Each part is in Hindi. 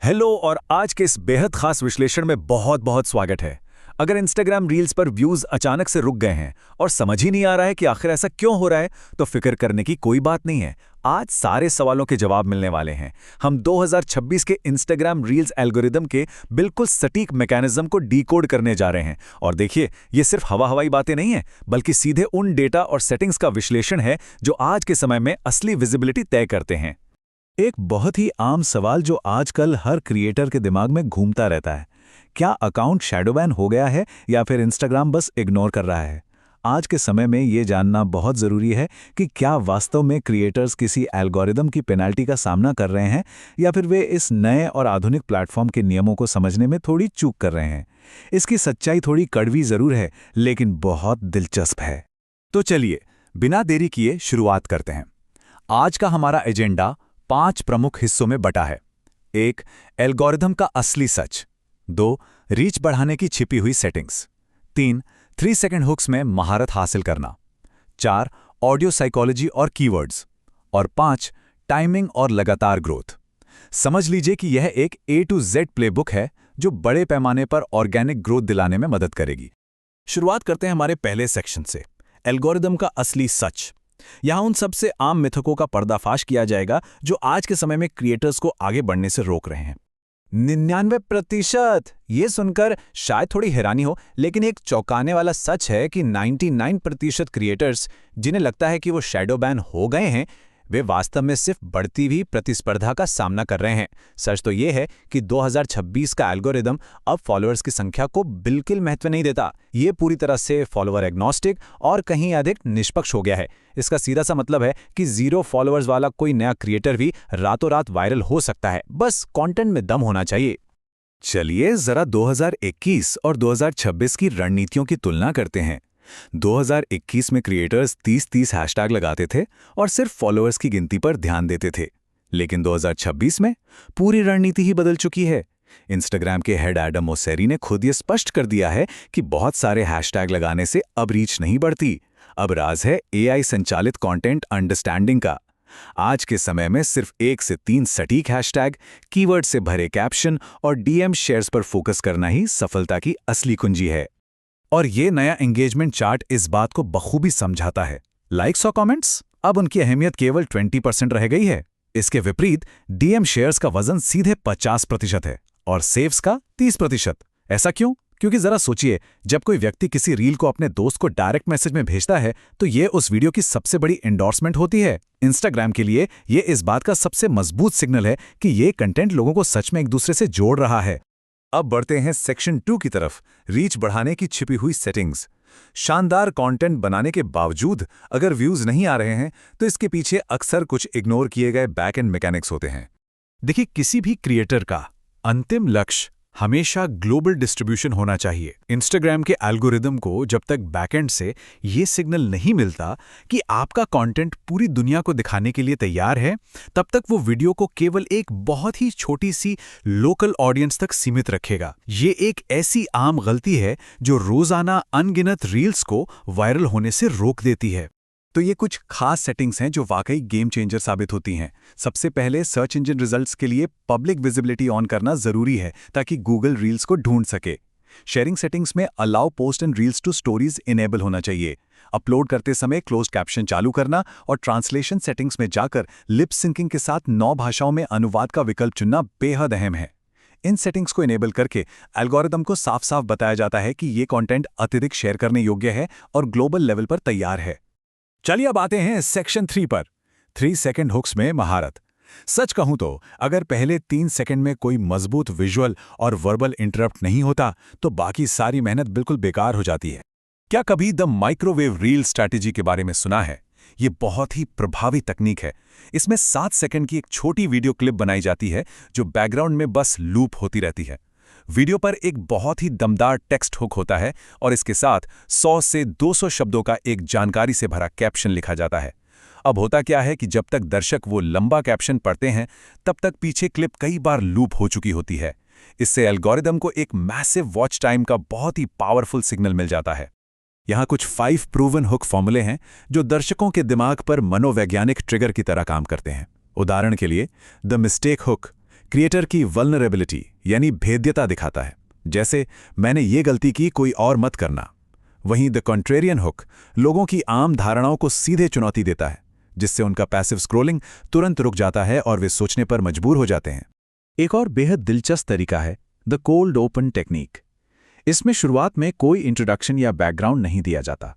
हेलो और आज के इस बेहद खास विश्लेषण में बहुत बहुत स्वागत है। अगर इंस्टाग्राम रील्स पर व्यूज अचानक से रुक गए हैं और समझ ही नहीं आ रहा है कि आखिर ऐसा क्यों हो रहा है, तो फिक्र करने की कोई बात नहीं है। आज सारे सवालों के जवाब मिलने वाले हैं। हम 2026 के इंस्टाग्राम रील्स एल्गोरिदम के बिल्कुल सटीक मैकेनिज्म को डिकोड करने जा रहे हैं। और देखिए, ये सिर्फ हवाई बातें नहीं हैं, बल्कि सीधे उन डेटा और सेटिंग्स का विश्लेषण है जो आज के समय में असली विजिबिलिटी तय करते हैं। एक बहुत ही आम सवाल जो आजकल हर क्रिएटर के दिमाग में घूमता रहता है, क्या अकाउंट शैडो बैन हो गया है या फिर इंस्टाग्राम बस इग्नोर कर रहा है। आज के समय में ये जानना बहुत ज़रूरी है कि क्या वास्तव में क्रिएटर्स किसी एल्गोरिदम की पेनल्टी का सामना कर रहे हैं या फिर वे इस नए और आधुनिक प्लेटफॉर्म के नियमों को समझने में थोड़ी चूक कर रहे हैं। इसकी सच्चाई थोड़ी कड़वी ज़रूर है, लेकिन बहुत दिलचस्प है। तो चलिए, बिना देरी किए शुरुआत करते हैं। आज का हमारा एजेंडा 5 प्रमुख हिस्सों में बटा है। 1. एल्गोरिथम का असली सच। 2. रीच बढ़ाने की छिपी हुई सेटिंग्स। 3. 3 सेकंड हुक्स में महारत हासिल करना। 4. ऑडियो साइकोलॉजी और कीवर्ड्स। और 5. टाइमिंग और लगातार ग्रोथ। समझ लीजिए कि यह एक A to Z प्लेबुक है जो बड़े पैमाने पर ऑर्गेनिक ग्रोथ दिलाने में मदद करेगी। शुरुआत करते हैं हमारे पहले सेक्शन से, एल्गोरिथम का असली सच। यहां उन सबसे आम मिथकों का पर्दाफाश किया जाएगा जो आज के समय में क्रिएटर्स को आगे बढ़ने से रोक रहे हैं। 99%! ये सुनकर शायद थोड़ी हैरानी हो, लेकिन एक चौंकाने वाला सच है कि 99% क्रिएटर्स जिन्हें लगता है कि वो शैडो बैन हो गए हैं, वे वास्तव में सिर्फ बढ़ती हुई प्रतिस्पर्धा का सामना कर रहे हैं। सच तो ये है कि 2026 का एल्गोरिदम अब फॉलोअर्स की संख्या को बिल्कुल महत्व नहीं देता। ये पूरी तरह से फॉलोअर एग्नोस्टिक और कहीं अधिक निष्पक्ष हो गया है। इसका सीधा सा मतलब है कि 0 फॉलोअर्स वाला कोई नया क्रिएटर भी रातों रात वायरल हो सकता है, बस कंटेंट में दम होना चाहिए। चलिए जरा 2021 और 2026 की रणनीतियों की तुलना करते हैं। 2021 में क्रिएटर्स 30-30 हैशटैग लगाते थे और सिर्फ फॉलोअर्स की गिनती पर ध्यान देते थे, लेकिन 2026 में पूरी रणनीति ही बदल चुकी है। इंस्टाग्राम के हेड एडम मोसेरी ने खुद ये स्पष्ट कर दिया है कि बहुत सारे हैशटैग लगाने से अब रीच नहीं बढ़ती। अब राज है AI संचालित कंटेंट अंडरस्टैंडिंग का। आज के समय में सिर्फ 1 से 3 सटीक हैशटैग, कीवर्ड से भरे कैप्शन और DM शेयर्स पर फोकस करना ही सफलता की असली कुंजी है। और ये नया एंगेजमेंट चार्ट इस बात को बखूबी समझाता है। लाइक्स और कमेंट्स, अब उनकी अहमियत केवल 20% रह गई है। इसके विपरीत DM शेयर्स का वजन सीधे 50% है और सेव्स का 30%। ऐसा क्यों? क्योंकि जरा सोचिए, जब कोई व्यक्ति किसी रील को अपने दोस्त को डायरेक्ट मैसेज में भेजता है तो ये उस वीडियो की सबसे बड़ी एंडोर्समेंट होती है। इंस्टाग्राम के लिए ये इस बात का सबसे मजबूत सिग्नल है कि ये कंटेंट लोगों को सच में एक दूसरे से जोड़ रहा है। अब बढ़ते हैं सेक्शन 2 की तरफ, रीच बढ़ाने की छिपी हुई सेटिंग्स। शानदार कंटेंट बनाने के बावजूद अगर व्यूज नहीं आ रहे हैं तो इसके पीछे अक्सर कुछ इग्नोर किए गए बैक एंड मैकेनिक्स होते हैं। देखिए, किसी भी क्रिएटर का अंतिम लक्ष्य हमेशा ग्लोबल डिस्ट्रीब्यूशन होना चाहिए। इंस्टाग्राम के एल्गोरिदम को जब तक बैकएंड से ये सिग्नल नहीं मिलता कि आपका कंटेंट पूरी दुनिया को दिखाने के लिए तैयार है, तब तक वो वीडियो को केवल एक बहुत ही छोटी सी लोकल ऑडियंस तक सीमित रखेगा। ये एक ऐसी आम गलती है जो रोजाना अनगिनत रील्स को वायरल होने से रोक देती है। तो ये कुछ खास सेटिंग्स हैं जो वाकई गेम चेंजर साबित होती हैं। सबसे पहले सर्च इंजन रिजल्ट्स के लिए पब्लिक विजिबिलिटी ऑन करना जरूरी है ताकि गूगल रील्स को ढूंढ सके। शेयरिंग सेटिंग्स में allow post and reels to stories enable होना चाहिए। अपलोड करते समय क्लोज्ड कैप्शन चालू करना और ट्रांसलेशन सेटिंग्स में जाकर लिप सिंकिंग के साथ 9 भाषाओं में अनुवाद का विकल्प चुनना बेहद अहम है। इन सेटिंग्स को इनेबल करके एल्गोरिदम को साफ साफ बताया जाता है कि ये कंटेंट अत्यधिक शेयर करने योग्य है और ग्लोबल लेवल पर तैयार है। चलिए अब आते हैं सेक्शन 3 पर, 3 सेकंड हुक्स में महारत। सच कहूं तो अगर पहले 3 सेकंड में कोई मजबूत विजुअल और वर्बल इंटरप्ट नहीं होता तो बाकी सारी मेहनत बिल्कुल बेकार हो जाती है। क्या कभी द माइक्रोवेव रील स्ट्रैटेजी के बारे में सुना है? ये बहुत ही प्रभावी तकनीक है। इसमें 7 सेकंड की एक छोटी वीडियो क्लिप बनाई जाती है जो बैकग्राउंड में बस लूप होती रहती है। वीडियो पर एक बहुत ही दमदार टेक्स्ट हुक होता है और इसके साथ 100 से 200 शब्दों का एक जानकारी से भरा कैप्शन लिखा जाता है। अब होता क्या है कि जब तक दर्शक वो लंबा कैप्शन पढ़ते हैं, तब तक पीछे क्लिप कई बार लूप हो चुकी होती है। इससे एल्गोरिदम को एक मैसिव वॉच टाइम का बहुत ही पावरफुल सिग्नल मिल जाता है। यहाँ कुछ 5 प्रूवन हुक फॉर्मूले हैं जो दर्शकों के दिमाग पर मनोवैज्ञानिक ट्रिगर की तरह काम करते हैं। उदाहरण के लिए, द मिस्टेक हुक क्रिएटर की वल्नरेबिलिटी यानी भेद्यता दिखाता है, जैसे मैंने ये गलती की, कोई और मत करना। वहीं द कॉन्ट्रेरियन हुक लोगों की आम धारणाओं को सीधे चुनौती देता है, जिससे उनका पैसिव स्क्रोलिंग तुरंत रुक जाता है और वे सोचने पर मजबूर हो जाते हैं। एक और बेहद दिलचस्प तरीका है द कोल्ड ओपन टेक्निक। इसमें शुरुआत में कोई इंट्रोडक्शन या बैकग्राउंड नहीं दिया जाता,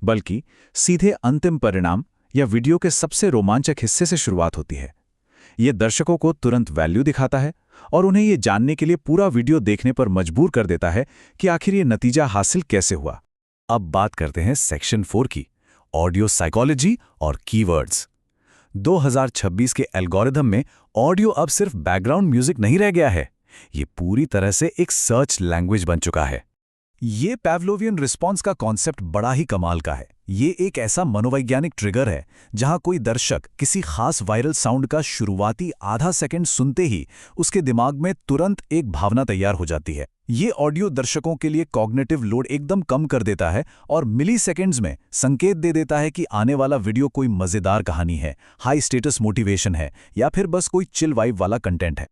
बल्कि सीधे अंतिम परिणाम या वीडियो के सबसे रोमांचक हिस्से से शुरुआत होती है। ये दर्शकों को तुरंत वैल्यू दिखाता है और उन्हें ये जानने के लिए पूरा वीडियो देखने पर मजबूर कर देता है कि आखिर ये नतीजा हासिल कैसे हुआ। अब बात करते हैं सेक्शन 4 की, ऑडियो साइकोलॉजी और कीवर्ड्स। 2026 के एल्गोरिथम में ऑडियो अब सिर्फ बैकग्राउंड म्यूजिक नहीं रह गया है, ये पूरी तरह से एक सर्च लैंग्वेज बन चुका है। ये पैवलोवियन रिस्पॉन्स का कॉन्सेप्ट बड़ा ही कमाल का है। ये एक ऐसा मनोवैज्ञानिक ट्रिगर है जहां कोई दर्शक किसी खास वायरल साउंड का शुरुआती आधा सेकंड सुनते ही उसके दिमाग में तुरंत एक भावना तैयार हो जाती है। ये ऑडियो दर्शकों के लिए कॉग्निटिव लोड एकदम कम कर देता है और मिली सेकेंड्स में संकेत दे देता है कि आने वाला वीडियो कोई मजेदार कहानी है, हाई स्टेटस मोटिवेशन है या फिर बस कोई चिल वाइब वाला कंटेंट है।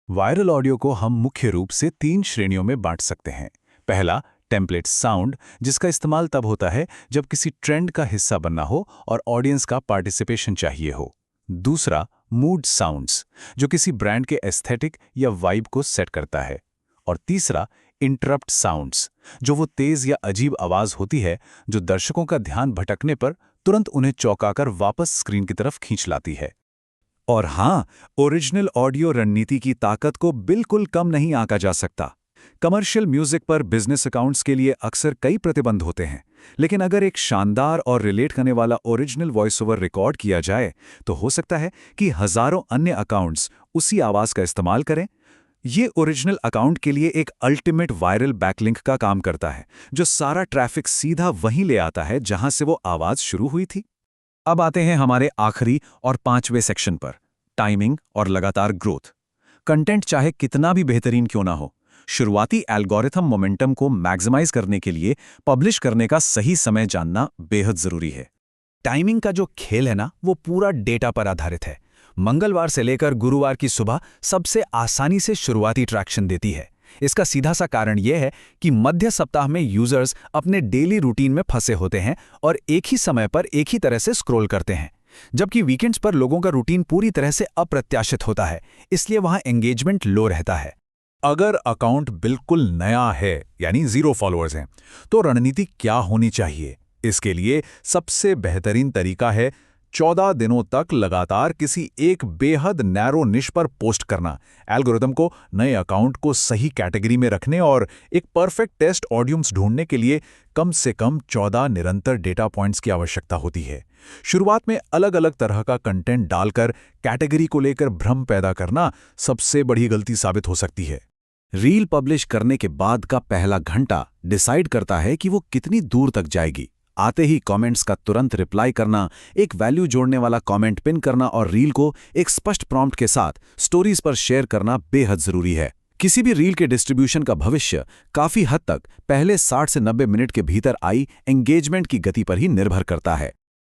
वायरल ऑडियो को हम मुख्य रूप से 3 श्रेणियों में बांट सकते हैं। पहला, टेम्पलेट साउंड, जिसका इस्तेमाल तब होता है जब किसी ट्रेंड का हिस्सा बनना हो और ऑडियंस का पार्टिसिपेशन चाहिए हो। दूसरा, मूड साउंड्स, जो किसी ब्रांड के एस्थेटिक या वाइब को सेट करता है। और तीसरा, इंटरप्ट साउंड्स, जो वो तेज या अजीब आवाज होती है जो दर्शकों का ध्यान भटकने पर तुरंत उन्हें चौंकाकर वापस स्क्रीन की तरफ खींच लाती है। और हाँ, ओरिजिनल ऑडियो रणनीति की ताकत को बिल्कुल कम नहीं आंका जा सकता। कमर्शियल म्यूजिक पर बिजनेस अकाउंट्स के लिए अक्सर कई प्रतिबंध होते हैं, लेकिन अगर एक शानदार और रिलेट करने वाला ओरिजिनल वॉइस ओवर रिकॉर्ड किया जाए तो हो सकता है कि हजारों अन्य अकाउंट्स उसी आवाज का इस्तेमाल करें। ये ओरिजिनल अकाउंट के लिए एक अल्टीमेट वायरल बैकलिंक का काम करता है, जो सारा ट्रैफिक सीधा वहीं ले आता है जहां से वो आवाज शुरू हुई थी। अब आते हैं हमारे आखिरी और 5वें सेक्शन पर, टाइमिंग और लगातार ग्रोथ। कंटेंट चाहे कितना भी बेहतरीन क्यों ना हो, शुरुआती एल्गोरिथम मोमेंटम को मैक्सिमाइज करने के लिए पब्लिश करने का सही समय जानना बेहद जरूरी है। टाइमिंग का जो खेल है ना, वो पूरा डेटा पर आधारित है। मंगलवार से लेकर गुरुवार की सुबह सबसे आसानी से शुरुआती ट्रैक्शन देती है। इसका सीधा सा कारण यह है कि मध्य सप्ताह में यूजर्स अपने डेली रूटीन में फंसे होते हैं और एक ही समय पर एक ही तरह से स्क्रॉल करते हैं, जबकि वीकेंड्स पर लोगों का रूटीन पूरी तरह से अप्रत्याशित होता है, इसलिए वहां एंगेजमेंट लो रहता है। अगर अकाउंट बिल्कुल नया है, यानी 0 फॉलोअर्स हैं, तो रणनीति क्या होनी चाहिए? इसके लिए सबसे बेहतरीन तरीका है 14 दिनों तक लगातार किसी एक बेहद नैरो निश पर पोस्ट करना। एल्गोरिथम को नए अकाउंट को सही कैटेगरी में रखने और एक परफेक्ट टेस्ट ऑडियंस ढूंढने के लिए कम से कम 14 निरंतर डेटा पॉइंट्स की आवश्यकता होती है। शुरुआत में अलग अलग तरह का कंटेंट डालकर कैटेगरी को लेकर भ्रम पैदा करना सबसे बड़ी गलती साबित हो सकती है। रील पब्लिश करने के बाद का पहला घंटा डिसाइड करता है कि वो कितनी दूर तक जाएगी। आते ही कमेंट्स का तुरंत रिप्लाई करना, एक वैल्यू जोड़ने वाला कमेंट पिन करना और रील को एक स्पष्ट प्रॉम्प्ट के साथ स्टोरीज पर शेयर करना बेहद जरूरी है। किसी भी रील के डिस्ट्रीब्यूशन का भविष्य काफी हद तक पहले 60 से 90 मिनट के भीतर आई एंगेजमेंट की गति पर ही निर्भर करता है।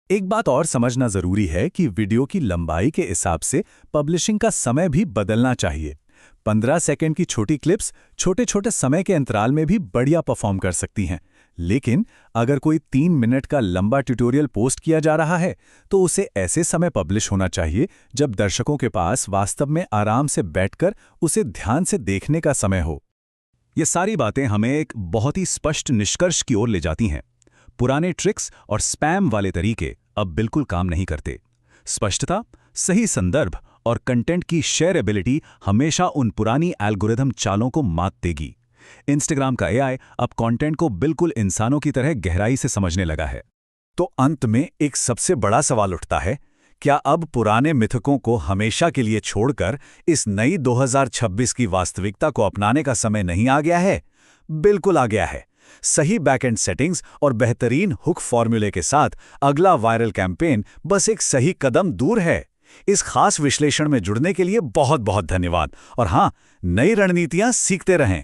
एक बात और समझना जरूरी है कि वीडियो की लंबाई के हिसाब से पब्लिशिंग का समय भी बदलना चाहिए। 15 सेकंड की छोटी क्लिप्स छोटे छोटे समय के अंतराल में भी बढ़िया परफॉर्म कर सकती हैं, लेकिन अगर कोई 3 मिनट का लंबा ट्यूटोरियल पोस्ट किया जा रहा है तो उसे ऐसे समय पब्लिश होना चाहिए जब दर्शकों के पास वास्तव में आराम से बैठकर उसे ध्यान से देखने का समय हो। ये सारी बातें हमें एक बहुत ही स्पष्ट निष्कर्ष की ओर ले जाती हैं। पुराने ट्रिक्स और स्पैम वाले तरीके अब बिल्कुल काम नहीं करते। स्पष्टता, सही संदर्भ और कंटेंट की शेयरेबिलिटी हमेशा उन पुरानी एल्गोरिथम चालों को मात देगी। इंस्टाग्राम का एआई अब कंटेंट को बिल्कुल इंसानों की तरह गहराई से समझने लगा है। तो अंत में एक सबसे बड़ा सवाल उठता है, क्या अब पुराने मिथकों को हमेशा के लिए छोड़कर इस नई 2026 की वास्तविकता को अपनाने का समय नहीं आ गया है? बिल्कुल आ गया है। सही बैकएंड सेटिंग्स और बेहतरीन हुक फॉर्मूले के साथ अगला वायरल कैंपेन बस एक सही कदम दूर है। इस खास विश्लेषण में जुड़ने के लिए बहुत बहुत धन्यवाद और हाँ, नई रणनीतियां सीखते रहें।